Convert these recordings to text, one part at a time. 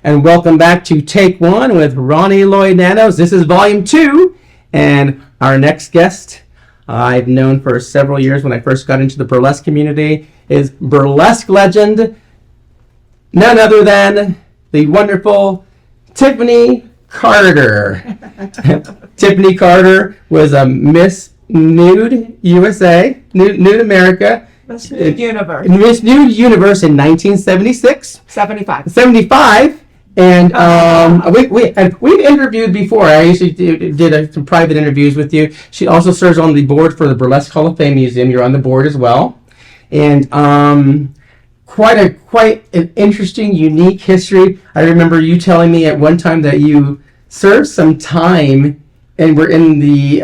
and welcome back to Take One with Ronnie Nanos. This is Volume 2, and our next guest I've known for several years when I first got into the burlesque community is burlesque legend, none other than the wonderful Tiffany Carter. Tiffany Carter was a Miss Nude USA, Nude America. Miss Nude Universe. Miss Nude Universe in 1976. 75. And we've interviewed before. I usually did some private interviews with you. She also serves on the board for the Burlesque Hall of Fame Museum. You're on the board as well. And quite an interesting, unique history. I remember you telling me at one time that you served some time and were in the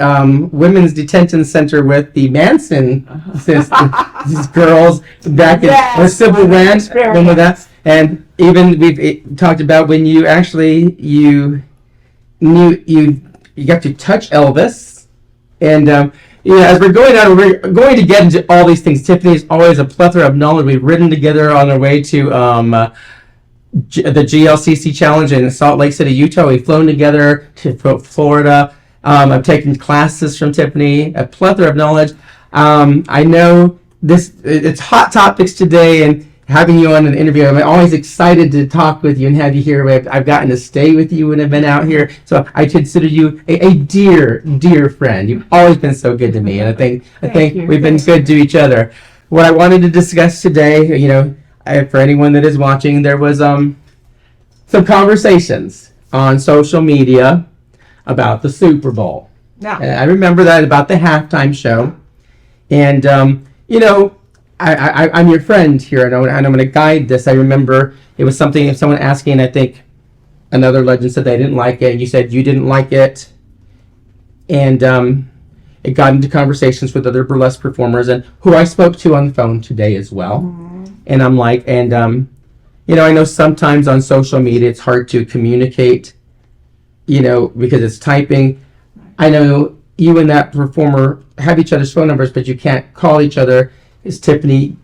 women's detention center with the Manson sisters, these girls back in Civil War. Remember that? And even we've talked about when you actually you got to touch Elvis, and as we're going on, we're going to get into all these things. Tiffany is always a plethora of knowledge. We've ridden together on our way to the GLCC Challenge in Salt Lake City, Utah. We've flown together to Florida. I've taken classes from Tiffany, a plethora of knowledge. I know it's hot topics today, and having you on an interview, I'm always excited to talk with you and have you here. I've gotten to stay with you when I've been out here, so I consider you a dear friend. You've always been so good to me, and I think we've been good to each other. What I wanted to discuss today, for anyone that is watching, there was some conversations on social media about the Super Bowl. Yeah. And I remember that about the halftime show, and I'm your friend here, and I'm going to guide this. I remember it was something, if someone asking, I think another legend said they didn't like it, and you said you didn't like it, and it got into conversations with other burlesque performers, and who I spoke to on the phone today as well. Mm-hmm. And I'm like, I know sometimes on social media it's hard to communicate, because it's typing. I know you and that performer have each other's phone numbers, but you can't call each other. Is Tiffany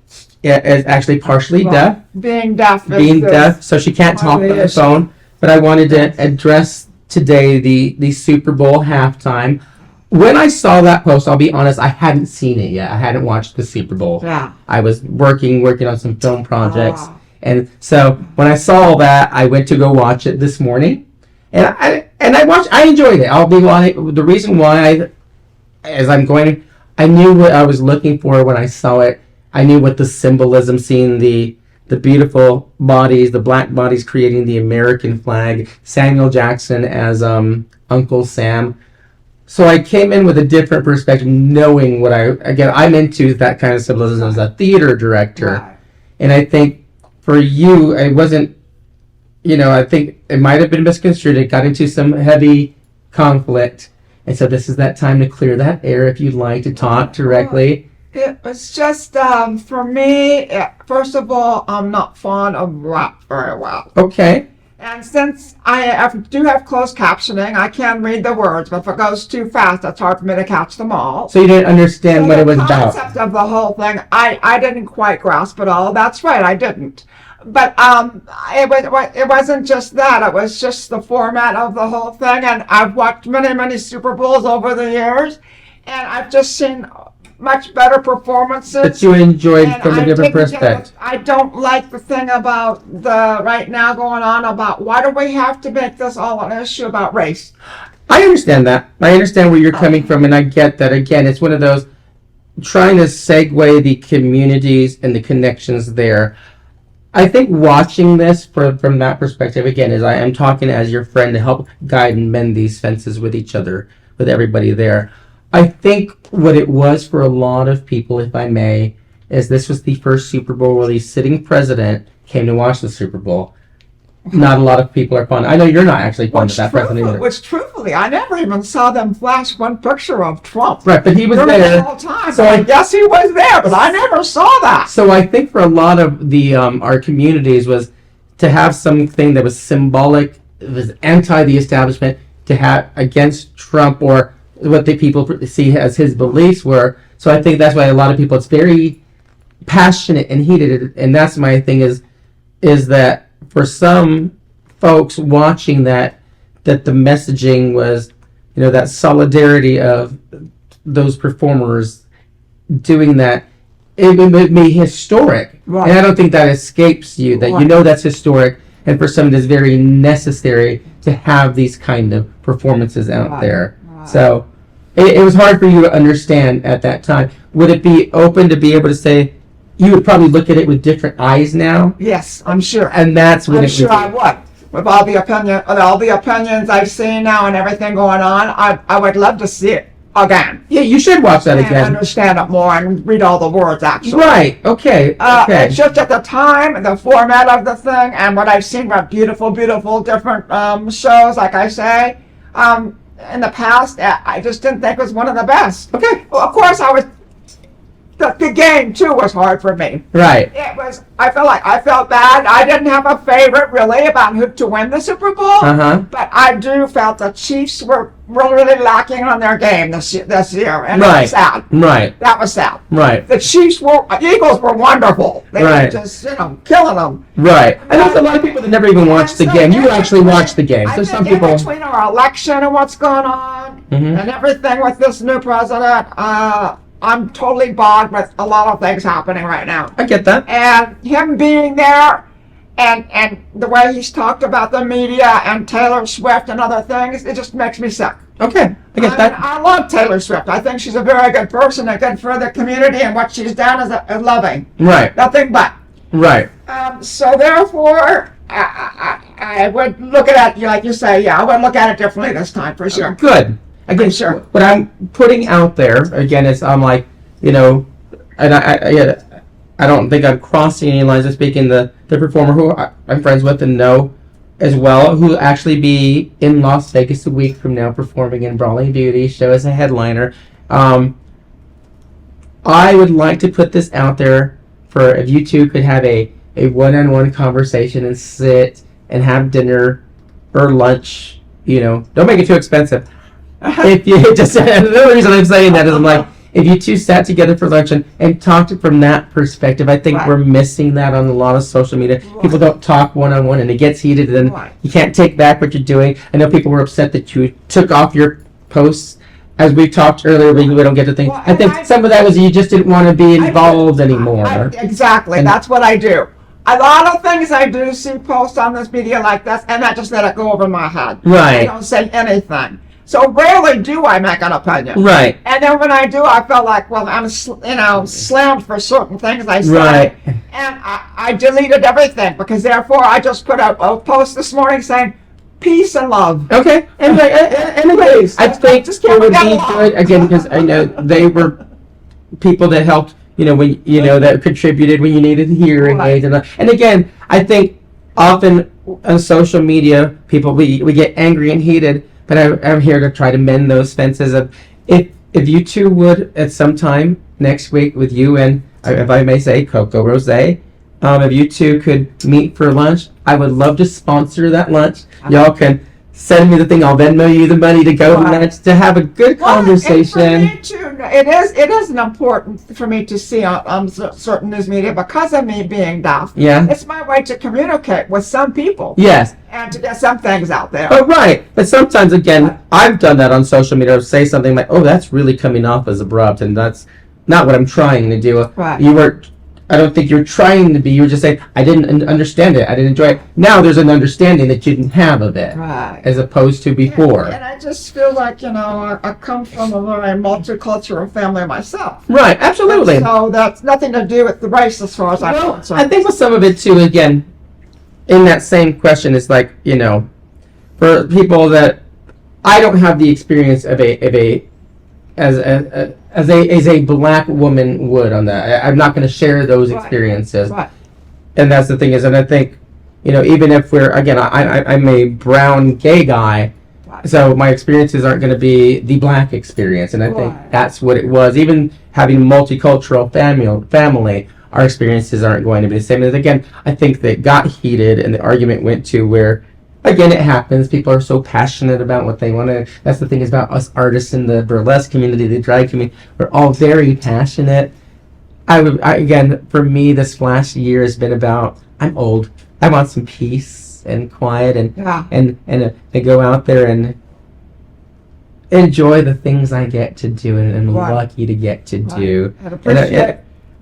is actually partially deaf? Being deaf, so she can't talk on the phone. But I wanted to address today the Super Bowl halftime. When I saw that post, I'll be honest, I hadn't seen it yet. I hadn't watched the Super Bowl. Yeah. I was working on some film projects. And so when I saw that, I went to go watch it this morning. And I enjoyed it. I'll be honest, the reason why I knew what I was looking for when I saw it. I knew what the symbolism, seeing the beautiful bodies, the black bodies creating the American flag, Samuel Jackson as Uncle Sam. So I came in with a different perspective, knowing what I'm into that kind of symbolism as a theater director. Right. And I think for you, it wasn't, I think it might have been misconstrued. It got into some heavy conflict. And so this is that time to clear that air if you'd like to talk directly. It was just, for me, first of all, I'm not fond of rap very well. Okay. And since I do have closed captioning, I can read the words, but if it goes too fast, it's hard for me to catch them all. So you didn't understand what it was about? The concept of the whole thing, I didn't quite grasp it all. That's right, I didn't. But it wasn't just that. It was just the format of the whole thing. And I've watched many Super Bowls over the years, and I've just seen much better performances. That you enjoyed from a different perspective. I don't like the thing about the right now going on about why do we have to make this all an issue about race? I understand that. I understand where you're coming from, and I get that. Again, it's one of those trying to segue the communities and the connections there. I think watching this from that perspective, again, as I am talking as your friend to help guide and mend these fences with each other, with everybody there. I think what it was for a lot of people, if I may, is this was the first Super Bowl where the sitting president came to watch the Super Bowl. Not a lot of people are fond. I know you're not actually fond of that president either. Which truthfully, I never even saw them flash one picture of Trump. Right, but he was there the whole time. So I guess he was there, but I never saw that. So I think for a lot of the our communities was to have something that was symbolic, it was anti the establishment, to have against Trump or what the people see as his beliefs were. So I think that's why a lot of people, it's very passionate and heated, and that's my thing is that for some folks watching that the messaging was, that solidarity of those performers doing that, it would be historic. Right. And I don't think that escapes you, that that's historic, and for some it is very necessary to have these kind of performances out there. Right. So it was hard for you to understand at that time. Would it be open to be able to say, you would probably look at it with different eyes now? Yes, I'm sure. And that's what I'm sure I would. With all the opinions I've seen now and everything going on, I would love to see it again. Yeah, you should watch that again. And understand it more and read all the words, actually. Right, okay. It's just at the time, the format of the thing, and what I've seen were beautiful, beautiful different shows, like I say. In the past, I just didn't think it was one of the best. Okay. Well, of course, the game too was hard for me. Right. It was. I felt bad. I didn't have a favorite really about who to win the Super Bowl. But I do felt the Chiefs were really lacking on their game this year, and that was sad. Right. That was sad. Right. The Eagles were wonderful. They were just killing them. Right. And there's a lot of people that never even watched the game. You actually watched the game. So some people. Between our election and what's going on and everything with this new president, I'm totally bogged with a lot of things happening right now. I get that. And him being there and the way he's talked about the media and Taylor Swift and other things, it just makes me sick. Okay, I get that. I love Taylor Swift. I think she's a very good person and good for the community, and what she's done is loving. Right. Nothing but. Right. So therefore, I would look at it, like you say, I would look at it differently this time, for sure. Good. Again, sure. What I'm putting out there, again, is I'm like, and I don't think I'm crossing any lines of speaking. The performer who I'm friends with and know as well, who will actually be in Las Vegas a week from now performing in Brawling Beauty show as a headliner. I would like to put this out there for if you two could have a one-on-one conversation and sit and have dinner or lunch. Don't make it too expensive. If you just, the reason I'm saying that is I'm like, if you two sat together for lunch and talked from that perspective, I think we're missing that on a lot of social media. People don't talk one-on-one, and it gets heated, and you can't take back what you're doing. I know people were upset that you took off your posts. As we talked earlier, we don't get to think. I think some of that was you just didn't want to be involved anymore. Exactly. That's what I do. A lot of things I do see posts on this media like this, and I just let it go over my head. Right. I don't say anything. So rarely do I make an opinion. Right. And then when I do, I feel like, well, I'm slammed for certain things I say. Right. And I deleted everything because therefore I just put out a post this morning saying peace and love. Okay. And please, I think it would be good again because I know they were people that helped. When that contributed when you needed hearing aids and again, I think often on social media, people we get angry and heated. But I'm here to try to mend those fences of if you two would at some time next week with you and if I may say Coco Rose, if you two could meet for lunch, I would love to sponsor that lunch. Y'all can send me the thing. I'll Venmo you the money to go to lunch to have a good conversation. And for me too, it is important for me to see on certain news media because of me being deaf. Yeah. It's my way to communicate with some people. Yes. And to get some things out there. Oh, right. But sometimes, again, I've done that on social media. Or say something like, oh, that's really coming off as abrupt, and that's not what I'm trying to do. Right. I don't think you're trying to be. You were just saying, I didn't understand it. I didn't enjoy it. Now there's an understanding that you didn't have of it. Right. As opposed to before. And I just feel like, I come from a very multicultural family myself. Right, absolutely. And so that's nothing to do with the race as far as I'm concerned. I think with some of it, too, again, in that same question, it's like, for people that I don't have the experience of as a black woman would on that. I'm not going to share those experiences. Right. And that's the thing is, and I think, even if we're, again, I'm a brown gay guy, so my experiences aren't going to be the black experience. And I think that's what it was. Even having multicultural family, our experiences aren't going to be the same. And again, I think that got heated and the argument went to where, again, it happens. People are so passionate about what they want to. That's the thing is about us artists in the burlesque community, the drag community. We're all very passionate. Again, for me, this last year has been about, I'm old. I want some peace. peace and quiet, and Yeah. and to go out there and enjoy the things I get to do and I'm Right. lucky to get to do. And appreciate.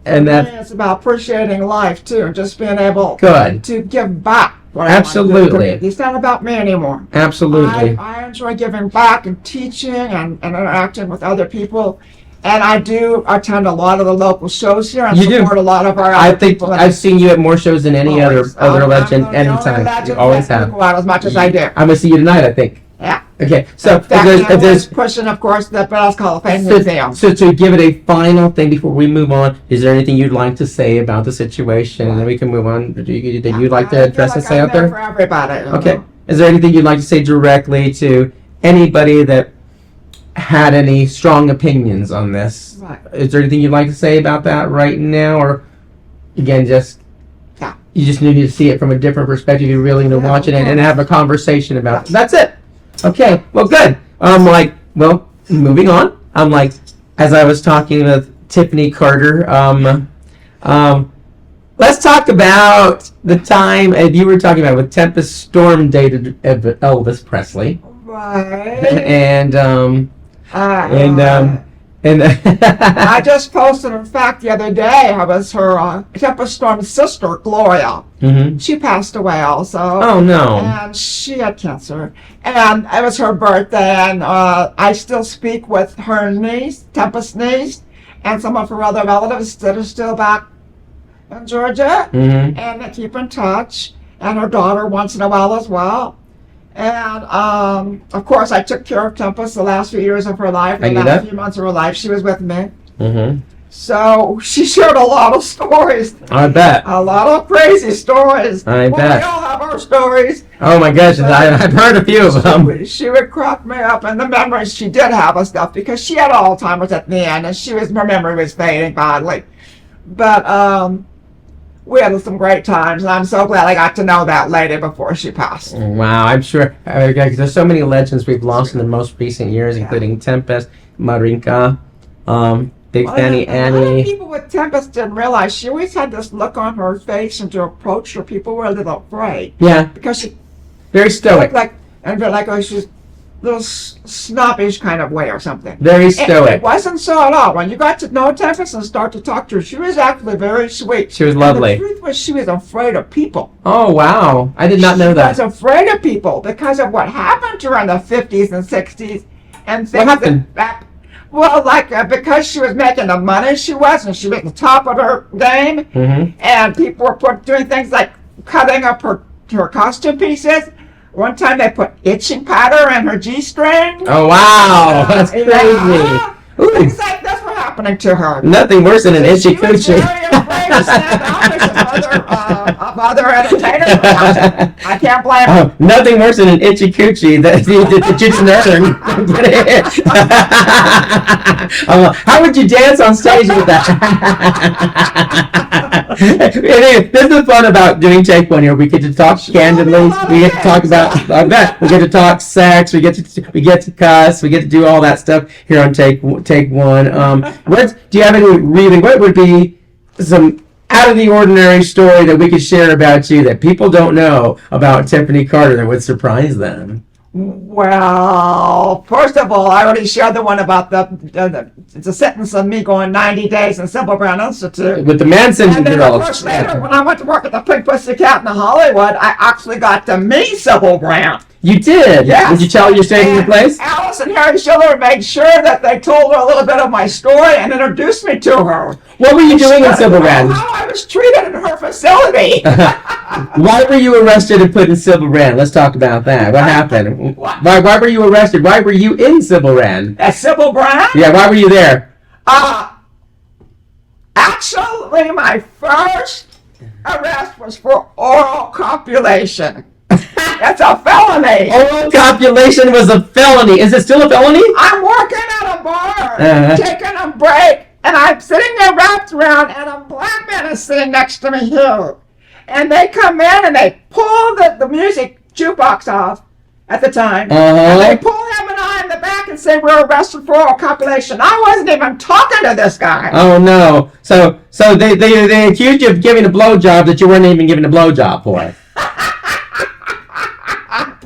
And For that's me, it's about appreciating life too, and just being able good. to give back. What I want to do to Absolutely. community. It's not about me anymore. Absolutely. I enjoy giving back and teaching and interacting with other people. And I do attend a lot of the local shows here and You do. support a lot of our I other think people. I've seen you at more shows than any Always. other I'm legend the only anytime. legend You always that have. go out as much as I do. I'm gonna see you tonight, I think. Yeah. Okay, so In fact, if I'm there's pushing, of course, the Bells Hall of Fame Museum. so to give it a final thing before we move on, is there anything you'd like to say about the situation, and then we can move on? That you'd like to address and say out there there? for everybody. you Okay. know. Is there anything you'd like to say directly to anybody that had any strong opinions on this? Right. Is there anything you'd like to say about that right now, or again, just Yeah. you just need to see it from a different perspective? You really need to Yeah, watch it of and course. have a conversation about it. That's it. Okay. Well, good. Moving on. As I was talking with Tiffany Carter, let's talk about the time you were talking about with Tempest Storm dated Elvis Presley, Right. and I just posted, in fact, the other day, I was her Tempest Storm's sister, Gloria. Mhm. She passed away also. Oh no. And she had cancer. And it was her birthday, and I still speak with her niece, Tempest's niece, and some of her other relatives that are still back in Georgia. Mhm. And they keep in touch, and her daughter once in a while as well. And of course, I took care of Tempest the last few years of her life. I The knew last that. few months of her life, she was with me. Mhm. So she shared a lot of stories, I bet. a lot of crazy stories. I bet. We all have our stories. Oh my gosh, I've heard a few of them. She would crack me up, and the memories she did have of stuff, because she had Alzheimer's at the end, and her memory was fading badly. But we had some great times, and I'm so glad I got to know that lady before she passed. Wow, I'm sure. There's so many legends we've lost in the most recent years, including Tempest, Marinka, Big Fanny A lot of Annie. people with Tempest didn't realize she always had this look on her face, and to approach her, people were a little afraid Yeah, because she very stoic. looked like she was a little snobbish kind of way or something. Very It stoic. wasn't so at all. When you got to know Tempest and start to talk to her, she was actually very sweet. She was And lovely. the truth was, she was afraid of people. Oh wow, I did not know She was that. afraid of people because of what happened to her in the 50s and 60s and things. What happened? Well, because she was making the money she was, and she was at the top of her game, Mhm. and people were doing things like cutting up her costume pieces. One time they put itching powder in her G-string. Oh wow, that's crazy. Ooh, Things like this were happening to her. nothing worse than an itchy She was coochie. very afraid to stand out of other entertainers. I can't blame her. Oh, nothing worse than an itchy coochie that you can how would you dance on stage with that? Anyway, this is fun about doing Take One here. We get to talk candidly. We get to talk about. I bet we get to talk sex. We get to cuss. We get to do all that stuff here on Take One. Do you have any what would be some out of the ordinary story that we could share about you that people don't know about Tiffany Carter that would surprise them? Well, first of all, I already shared the one about the sentence of me going 90 days in Simple Brown Institute. With the Manson And then, of girls. course, later, when I went to work at the Pink Pussycat in Hollywood, I actually got to meet Sybil Brown. You did? Yes. Did you tell her you stayed in your And place? Alice and Harry Schiller made sure that they told her a little bit of my story and introduced me to her. What were you doing in Silver Brand? How I was treated in her facility. Why were you arrested and put in Silver Brand? Let's talk about that. What happened? Why were you arrested? Why were you in Silver Brand? That's Sybil Brown? Yeah, why were you there? Actually, my first arrest was for oral copulation. That's a felony. Oral copulation was a felony. Is it still a felony? I'm working at a bar, Uh-huh. taking a break, and I'm sitting there wrapped around, and a black man is sitting next to me here. And they come in and they pull the music jukebox off at the time. And they pull him and I in the back and say, we're arrested for oral copulation. I wasn't even talking to this guy. Oh no. So they accused you of giving a blowjob that you weren't even giving a blowjob for.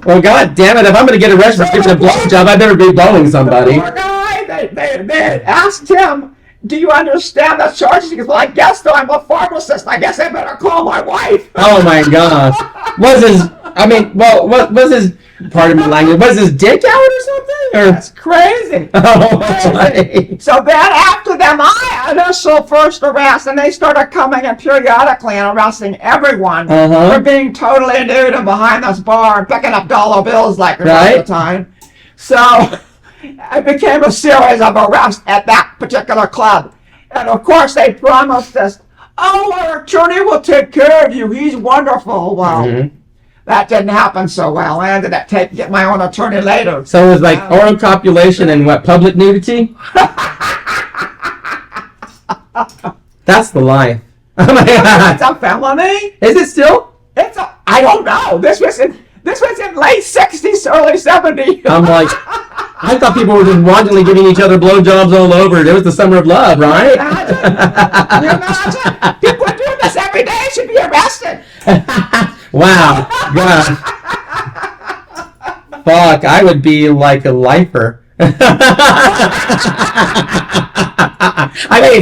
Well, God damn it! If I'm going to get arrested for giving a blowjob, I better be blowing somebody. The poor guy, they asked him, "Do you understand the charges?" He goes, "Well, I guess so. I'm a pharmacist. I guess I better call my wife." Oh my gosh! What was his? Pardon my language. Was his dick out or something? Or That's crazy. oh, Crazy. So then after them, I initial first arrest, and they started coming in periodically and arresting everyone for being totally nude and behind this bar and picking up dollar bills like all the time. So it became a series of arrests at that particular club. And of course they promised us, "Oh, our attorney will take care of you. He's wonderful." Well, that didn't happen so well. I ended up get my own attorney later. So it was like oral copulation and what, public nudity? That's the life. Oh my God. It's a felony. Is it still? I don't know. This was in late 60s, early 70s. I'm like, I thought people were just wantonly giving each other blowjobs all over. It was the summer of love, right? Can you imagine? People are doing this every day. Should be arrested. Wow. God. Fuck, I would be like a lifer. Of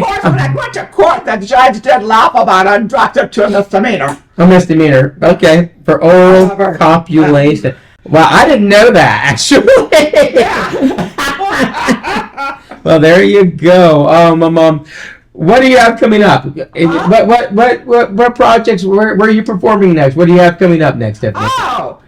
course, when I went to court, the judge did laugh about it and dropped it to a misdemeanor. A misdemeanor. Okay. For oral copulation. Well, I didn't know that, actually. Well, there you go. What do you have coming up? What projects? Where are you performing next? What do you have coming up next, Tiffany? Oh,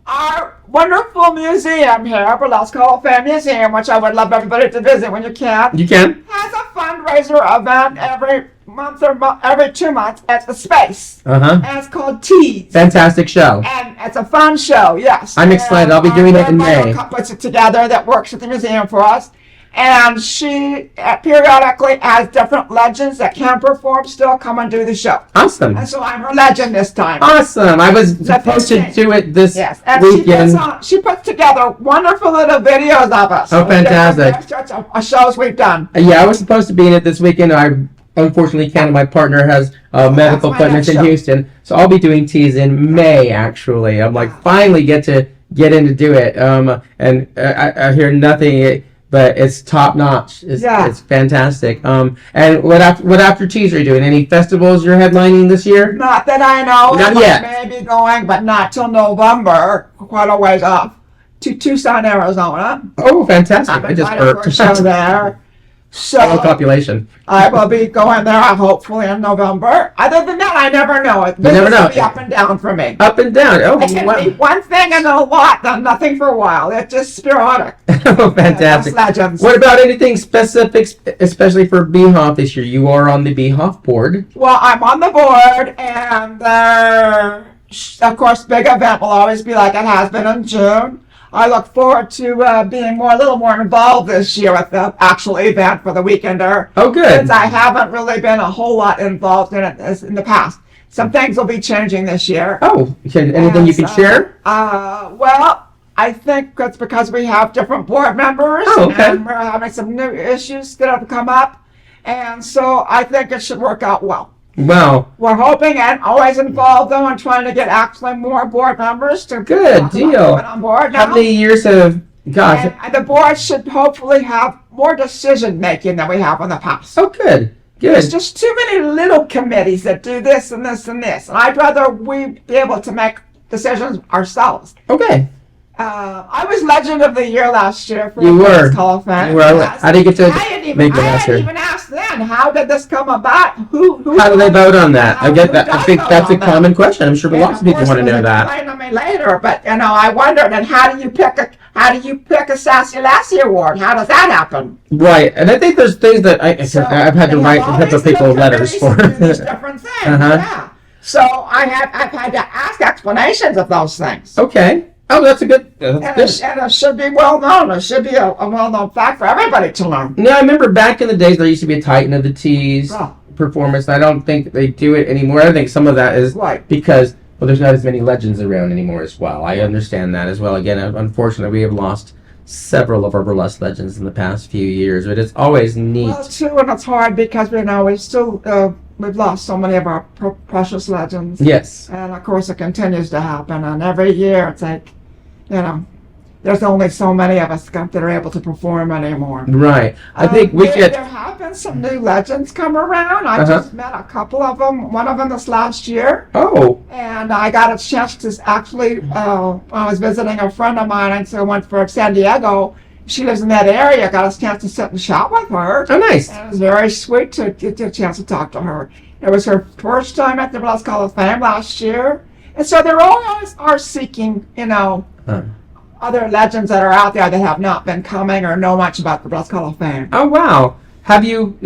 our wonderful museum here, Burlesque Hall of Fame Museum, which I would love everybody to visit when you can. You can. Has a fundraiser event every month or every 2 months at the Space. And it's called Tease. Fantastic show. And it's a fun show, yes. I'm excited. I'll be doing it in May. Puts it together that works at the museum for us. And she periodically has different legends that can perform still come and do the show. Awesome. And so I'm her legend this time. Awesome. I was supposed to do it this weekend. She puts together wonderful little videos of us. Oh, fantastic. Shows we've done. Yeah, I was supposed to be in it this weekend. I unfortunately can't. My partner has medical appointments in Houston. So I'll be doing Tease in May, actually. I'm like, finally get in to do it. And I hear nothing. But it's top notch. It's fantastic. And what after Tease are you doing? Any festivals you're headlining this year? Not that I know. Not yet. I may be going, but not till November. Quite a ways off to Tucson, Arizona. Oh, fantastic! I'm I just invited for a show there. So population. I will be going there hopefully in November. Other than that, I never know. You never know. Be up and down for me. Up and down. Oh, it can be one thing and a lot, then nothing for a while. It's just sporadic. Oh, fantastic. Legends. What about anything specific, especially for BHOF this year? You are on the BHOF board. Well, I'm on the board, and of course, big event will always be like it has been in June. I look forward to being a little more involved this year with the actual event for the Weekender. Oh, good. Since I haven't really been a whole lot involved in it in the past. Some things will be changing this year. Oh, anything you can share? Well, I think it's because we have different board members. Oh, okay. And we're having some new issues that have come up. And so I think it should work out well. Wow. We're hoping and always involved though in trying to get actually more board members to good deal on board now. How many years have and the board should hopefully have more decision making than we have in the past. Oh, good. There's just too many little committees that do this and this and this, and I'd rather we be able to make decisions ourselves. Okay. I was Legend of the Year last year for you were. Hall of Fame. You were. I didn't get to make it I last year. I didn't even ask then, how did this come about? Who how do they vote on that? I get that. I think that's a common question. I'm sure lots of people want to know that. Explain to me later, but I wondered. And how do you pick a Sassy Lassie award? How does that happen? Right, and I think there's things that I've had to write a couple of people letters for. These different things. Yeah. So I've had to ask explanations of those things. Okay. Oh, that's a good. And it should be well known. It should be a well known fact for everybody to learn. No, I remember back in the days there used to be a Titan of the Tees performance. I don't think they do it anymore. I think some of that is because there's not as many legends around anymore as well. I understand that as well. Again, unfortunately, we have lost several of our burlesque legends in the past few years, but it's always neat. Well, too, and it's hard because we've lost so many of our precious legends. Yes. And of course, it continues to happen, and every year it's like, there's only so many of us that are able to perform anymore. Right. I think there have been some new legends come around. I just met a couple of them. One of them this last year. Oh. And I got a chance to actually, I was visiting a friend of mine, and so I went for San Diego. She lives in that area. Got a chance to sit and chat with her. Oh, nice. And it was very sweet to get a chance to talk to her. It was her first time at the Burlesque Hall of Fame last year. And so they're always are seeking, other legends that are out there that have not been coming or know much about the Burlesque Hall of Fame. Oh, wow. Have you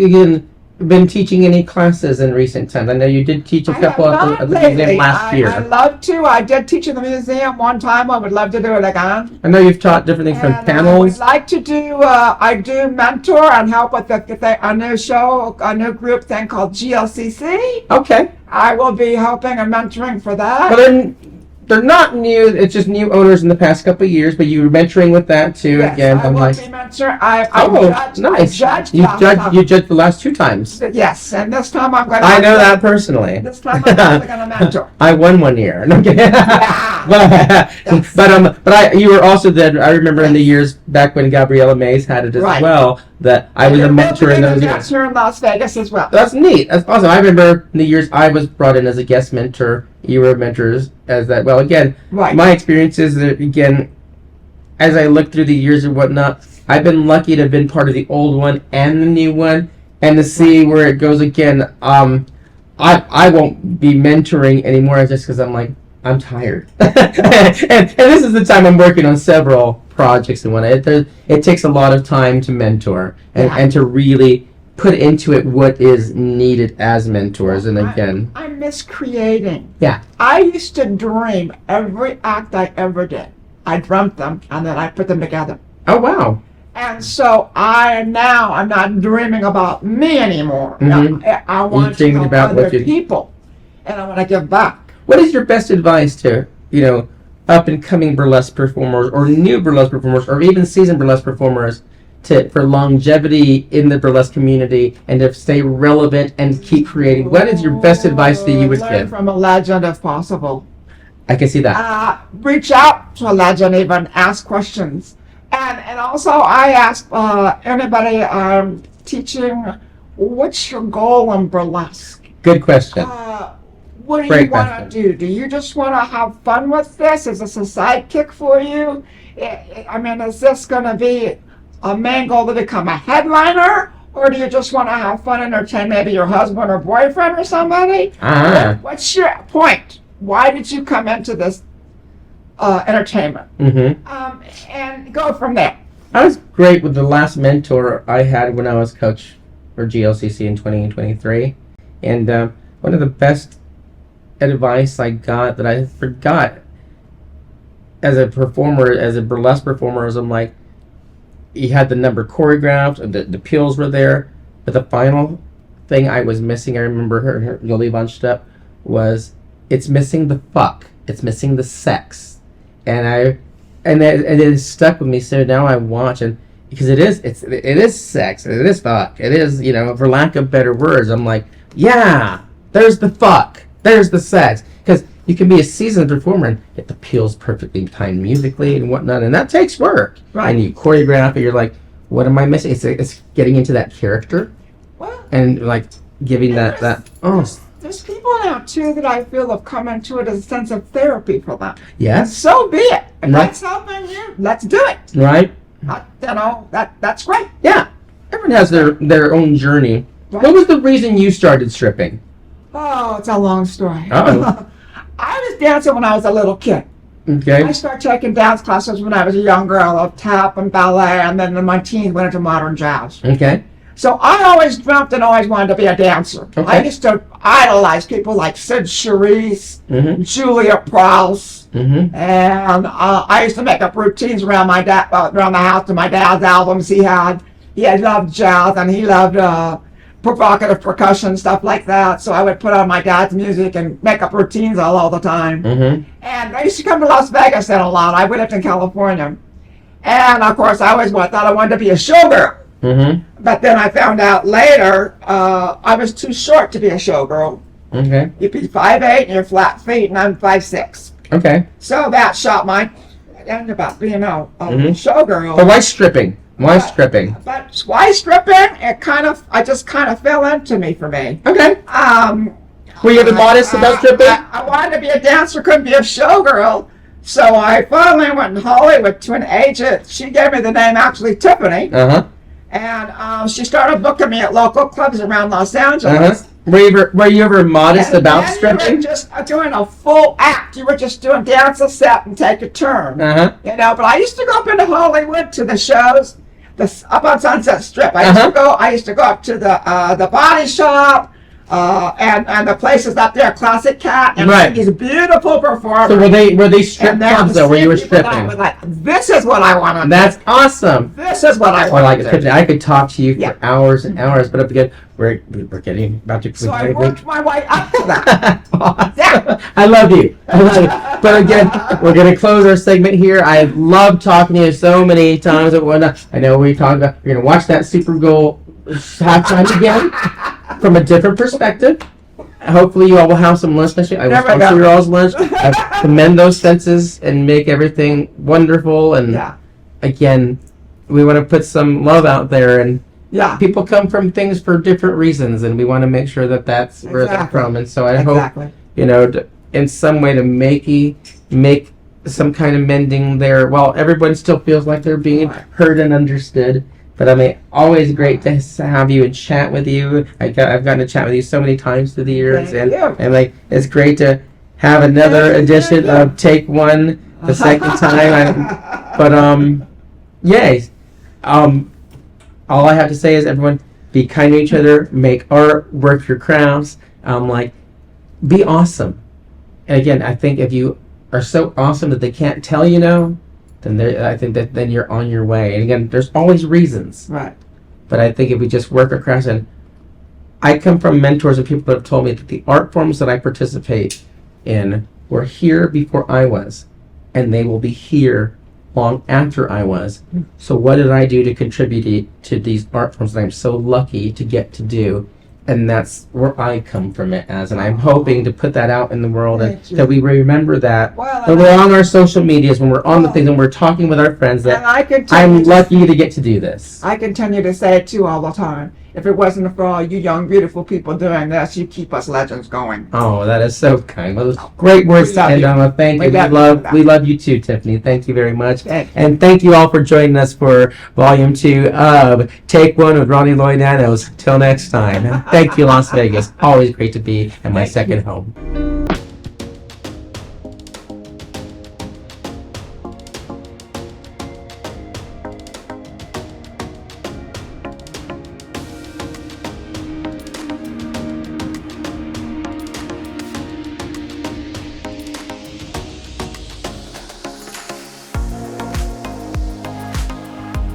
been teaching any classes in recent times? I know you did teach a couple at the museum last year. I'd love to. I did teach in the museum one time. I would love to do it again. I know you've taught different things from panels. I would like to do, I do mentor and help with a new show, a new group thing called GLCC. Okay. I will be helping and mentoring for that. Well, they're not new. It's just new owners in the past couple of years. But you were mentoring with that too. Yes, again, I will be mentoring. Nice. You judged the last 2 times. Yes, and this time I'm going to. I know that personally. This time I'm going to mentor. I won 1 year. No, I'm kidding. Yeah. But you were also there. I remember in the years back when Gabriella Mays had it as well. That I was a mentor in those years. Here in Las Vegas as well. That's neat. That's awesome. I remember in the years I was brought in as a guest mentor. You were mentors as that. Well, again, my experiences, again, as I look through the years and whatnot, I've been lucky to have been part of the old one and the new one, and to see where it goes again. I won't be mentoring anymore just because I'm tired. and this is the time I'm working on several projects and whatnot. It takes a lot of time to mentor and to really put into it what is needed as mentors. And again, I miss creating. Yeah. I used to dream every act I ever did. I dreamt them and then I put them together. Oh, wow. And so I'm not dreaming about me anymore. Mm-hmm. I want to help about other people, and I want to give back. What is your best advice to, up and coming burlesque performers or new burlesque performers or even seasoned burlesque performers for longevity in the burlesque community and to stay relevant and keep creating? What is your best advice that you would Learn give? from a legend if possible. I can see that. Reach out to a legend, even ask questions. And also I ask anybody teaching, what's your goal in burlesque? Good question. What do you want to do? Do you just want to have fun with this? Is this a sidekick for you? Is this going to be a main goal to become a headliner? Or do you just want to have fun, entertain maybe your husband or boyfriend or somebody? What's your point? Why did you come into this entertainment? Mm-hmm. And go from there. I was great with the last mentor I had when I was coach for GLCC in 2023. And one of the best advice I got that I forgot as a performer, as a burlesque performer, is you had the number choreographed, the peels were there, but the final thing I was missing, I remember her Jolie Von Stepp, was it's missing the fuck. It's missing the sex. And it stuck with me, so now I watch, and because it is sex, it is fuck, it is, for lack of better words, I'm yeah, there's the fuck, there's the sex, because you can be a seasoned performer and get the peels perfectly timed musically and whatnot, and that takes work. Right. And you choreograph it, you're what am I missing? It's getting into that character, and giving that. There's people now too that I feel have come into it as a sense of therapy for them. Yes. So be it. If that's helping you, let's do it. Right. That's great. Yeah. Everyone has their own journey. Right. What was the reason you started stripping? Oh, it's a long story. Oh. I was dancing when I was a little kid. Okay. I started taking dance classes when I was a young girl of tap and ballet, and then in my teens went into modern jazz. Okay. So I always dreamt and always wanted to be a dancer. Okay. I used to idolize people like Sid Charisse, Julia Prowse, and I used to make up routines around around the house to my dad's albums. He loved jazz and he loved provocative percussion, stuff like that. So I would put on my dad's music and make up routines all the time. And I used to come to Las Vegas then a lot. I lived in California. And of course I always thought I wanted to be a showgirl. But then I found out later I was too short to be a showgirl. Okay. You'd be 5'8" and you're flat feet, and I'm 5'6". Okay. So that shot my and about being a showgirl. But why stripping? Why stripping? But why stripping? I just kind of fell into me for me. Okay. Were you ever modest about stripping? I wanted to be a dancer, couldn't be a showgirl. So I finally went in Hollywood to an agent. She gave me the name, actually, Tiffany. And she started booking me at local clubs around Los Angeles. Were you ever modest about stripping? You were just doing a full act. You were just doing dance a set and take a turn. You know, but I used to go up into Hollywood to the shows, up on Sunset Strip. I used to go up to the Body Shop. And the places up there, Classic Cat, and these beautiful performers. So were they strip clubs though, where you were stripping? Like, this is what I want to do. That's awesome. This is what I want to do. I could talk to you for hours and hours, but again, we're getting about to. So I worked my way up to that. Awesome. I love you. But again, we're going to close our segment here. I love talking to you so many times. I know we talked about, you're going to watch that Super Bowl halftime again. From a different perspective. Hopefully you all will have some lunch next week. I will sponsor your all's lunch. Commend those senses and make everything wonderful. And again, we want to put some love out there. And people come from things for different reasons. And we want to make sure that that's where they're from. And so I hope, in some way to make some kind of mending there. While everyone still feels like they're being heard and understood. But I mean, always great to have you and chat with you. I've gotten to chat with you so many times through the years, and like it's great to have another edition of Take One the second time. Yay! All I have to say is, everyone, be kind to each other, make art, work your crafts. Be awesome. And again, I think if you are so awesome that they can't tell you no. I think that then you're on your way. And again, there's always reasons. Right. But I think if we just work across, and I come from mentors and people that have told me that the art forms that I participate in were here before I was, and they will be here long after I was. So what did I do to contribute to these art forms that I'm so lucky to get to do? And that's where I come from it as, and I'm hoping to put that out in the world, and that we remember that when we're on our social medias, when we're on the things, and we're talking with our friends, that I'm lucky to get to do this. I continue to say it too all the time. If it wasn't for all you young, beautiful people doing this, you keep us legends going. Oh, that is so kind. Well, great words to end on. Thank you. We love you too, Tiffany. Thank you very much. And thank you all for joining us for Volume 2 of Take One with Ronnie Nanos. Till next time. Thank you, Las Vegas. Always great to be in my second home.